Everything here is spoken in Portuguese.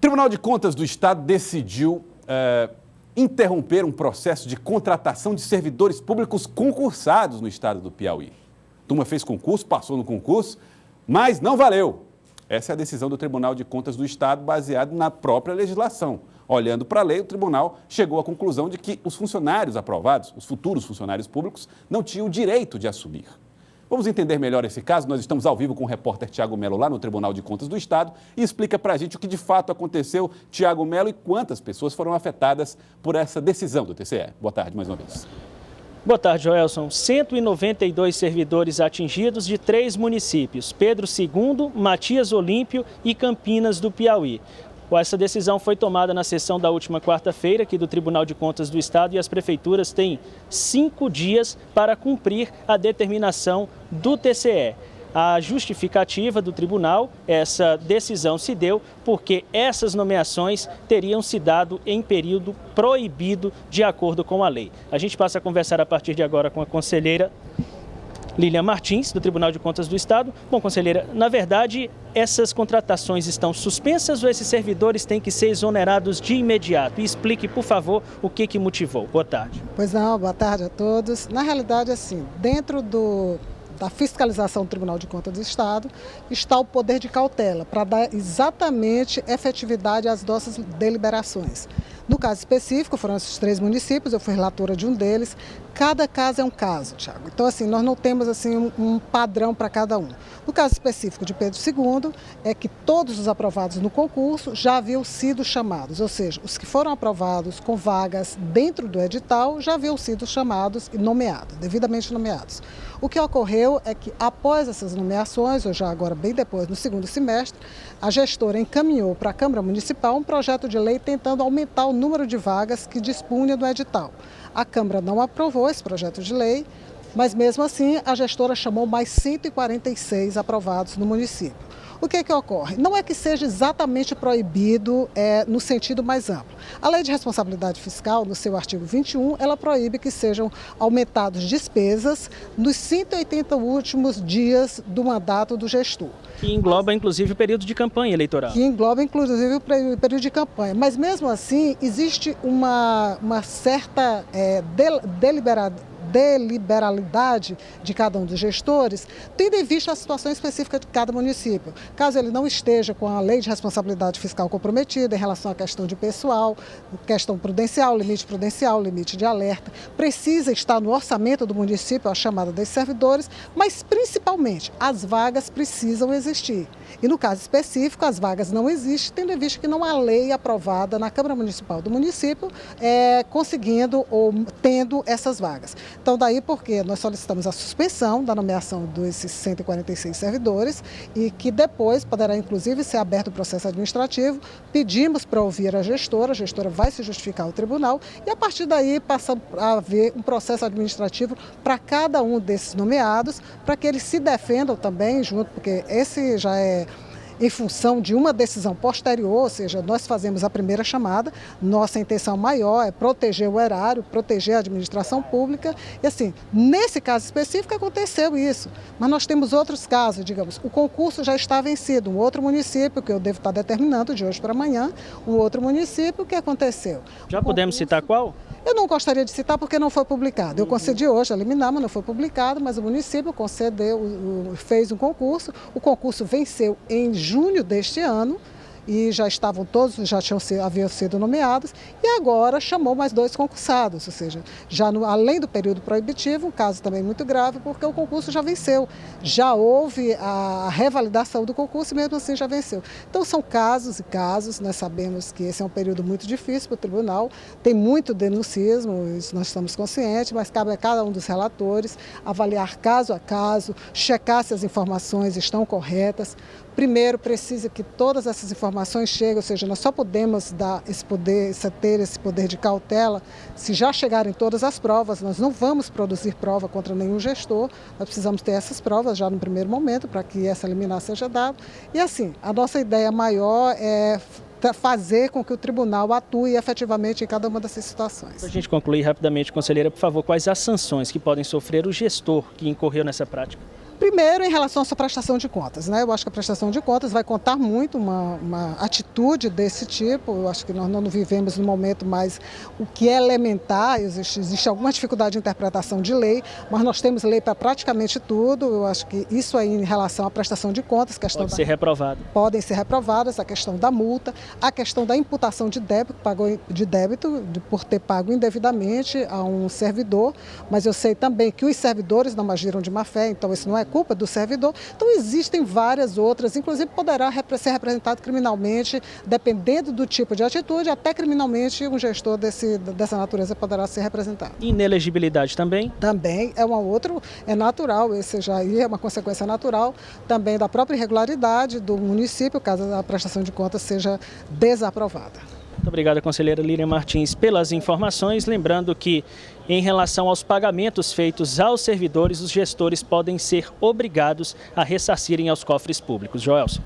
Tribunal de Contas do Estado decidiu interromper um processo de contratação de servidores públicos concursados no estado do Piauí. A turma fez concurso, passou no concurso, mas não valeu. Essa é a decisão do Tribunal de Contas do Estado, baseada na própria legislação. Olhando para a lei, o tribunal chegou à conclusão de que os funcionários aprovados, os futuros funcionários públicos, não tinham o direito de assumir. Vamos entender melhor esse caso. Nós estamos ao vivo com o repórter Tiago Melo lá no Tribunal de Contas do Estado e explica para a gente o que de fato aconteceu, Tiago Melo, e quantas pessoas foram afetadas por essa decisão do TCE. Boa tarde mais uma vez. Boa tarde, Joelson. 192 servidores atingidos de 3 municípios, Pedro II, Matias Olímpio e Campinas do Piauí. Essa decisão foi tomada na sessão da última quarta-feira aqui do Tribunal de Contas do Estado e as prefeituras têm 5 dias para cumprir a determinação do TCE. A justificativa do tribunal, essa decisão se deu porque essas nomeações teriam se dado em período proibido de acordo com a lei. A gente passa a conversar a partir de agora com a conselheira Lilian Martins, do Tribunal de Contas do Estado. Bom, conselheira, na verdade, essas contratações estão suspensas ou esses servidores têm que ser exonerados de imediato? E explique, por favor, o que motivou. Boa tarde. Pois não, boa tarde a todos. Na realidade, assim, dentro da fiscalização do Tribunal de Contas do Estado está o poder de cautela para dar exatamente efetividade às nossas deliberações. No caso específico, foram esses 3 municípios, eu fui relatora de um deles. Cada caso é um caso, Tiago. Então, assim, nós não temos assim, um padrão para cada um. No caso específico de Pedro II, é que todos os aprovados no concurso já haviam sido chamados, ou seja, os que foram aprovados com vagas dentro do edital já haviam sido chamados e nomeados, devidamente nomeados. O que ocorreu é que, após essas nomeações, ou já agora bem depois, no segundo semestre, a gestora encaminhou para a Câmara Municipal um projeto de lei tentando aumentar o número de vagas que dispunha do edital. A Câmara não aprovou esse projeto de lei, mas mesmo assim a gestora chamou mais 146 aprovados no município. O que ocorre? Não é que seja exatamente proibido no sentido mais amplo. A Lei de Responsabilidade Fiscal, no seu artigo 21, ela proíbe que sejam aumentadas despesas nos 180 últimos dias do mandato do gestor. Que engloba, inclusive, o período de campanha eleitoral. Que engloba, inclusive, o período de campanha. Mas, mesmo assim, existe uma certa deliberalidade de cada um dos gestores, tendo em vista a situação específica de cada município. Caso ele não esteja com a lei de responsabilidade fiscal comprometida em relação à questão de pessoal, questão prudencial, limite de alerta, precisa estar no orçamento do município a chamada desses servidores, mas principalmente as vagas precisam existir. E no caso específico, as vagas não existem, tendo em vista que não há lei aprovada na Câmara Municipal do município conseguindo ou tendo essas vagas. Então, daí porque nós solicitamos a suspensão da nomeação desses 146 servidores e que depois poderá, inclusive, ser aberto o processo administrativo. Pedimos para ouvir a gestora vai se justificar ao tribunal e, a partir daí, passa a haver um processo administrativo para cada um desses nomeados, para que eles se defendam também junto, porque esse já é em função de uma decisão posterior, ou seja, nós fazemos a primeira chamada, nossa intenção maior é proteger o erário, proteger a administração pública, e assim, nesse caso específico aconteceu isso, mas nós temos outros casos, digamos, o concurso já está vencido, um outro município, que eu devo estar determinando de hoje para amanhã, um outro município, o que aconteceu? Já podemos citar qual? Eu não gostaria de citar porque não foi publicado. Eu concedi hoje a liminar, mas não foi publicado, mas o município fez um concurso. O concurso venceu em junho deste ano e já estavam todos, haviam sido nomeados e agora chamou mais 2 concursados, ou seja, além do período proibitivo, um caso também muito grave, porque o concurso já venceu, já houve a revalidação do concurso e mesmo assim já venceu. Então são casos e casos, nós sabemos que esse é um período muito difícil para o tribunal, tem muito denuncismo, isso nós estamos conscientes, mas cabe a cada um dos relatores avaliar caso a caso, checar se as informações estão corretas. Primeiro, precisa que todas essas informações cheguem, ou seja, nós só podemos ter esse poder de cautela se já chegarem todas as provas. Nós não vamos produzir prova contra nenhum gestor, nós precisamos ter essas provas já no primeiro momento para que essa liminar seja dada. E assim, a nossa ideia maior é fazer com que o tribunal atue efetivamente em cada uma dessas situações. Para a gente concluir rapidamente, conselheira, por favor, quais as sanções que podem sofrer o gestor que incorreu nessa prática? Primeiro, em relação à sua prestação de contas, né? Eu acho que a prestação de contas vai contar muito uma atitude desse tipo. Eu acho que nós não vivemos no momento mais o que é elementar, existe alguma dificuldade de interpretação de lei, mas nós temos lei para praticamente tudo. Eu acho que isso aí em relação à prestação de contas, questão Pode ser reprovado. Podem ser reprovadas, a questão da multa, a questão da imputação de débito, por ter pago indevidamente a um servidor, mas eu sei também que os servidores não agiram de má fé, então isso não é culpa do servidor. Então existem várias outras, inclusive poderá ser representado criminalmente, dependendo do tipo de atitude, até criminalmente um gestor dessa natureza poderá ser representado. Inelegibilidade também? Também é é natural, esse já aí é uma consequência natural também da própria irregularidade do município, caso a prestação de contas seja desaprovada. Muito obrigado, conselheira Lília Martins, pelas informações. Lembrando que, em relação aos pagamentos feitos aos servidores, os gestores podem ser obrigados a ressarcirem aos cofres públicos. Joelson.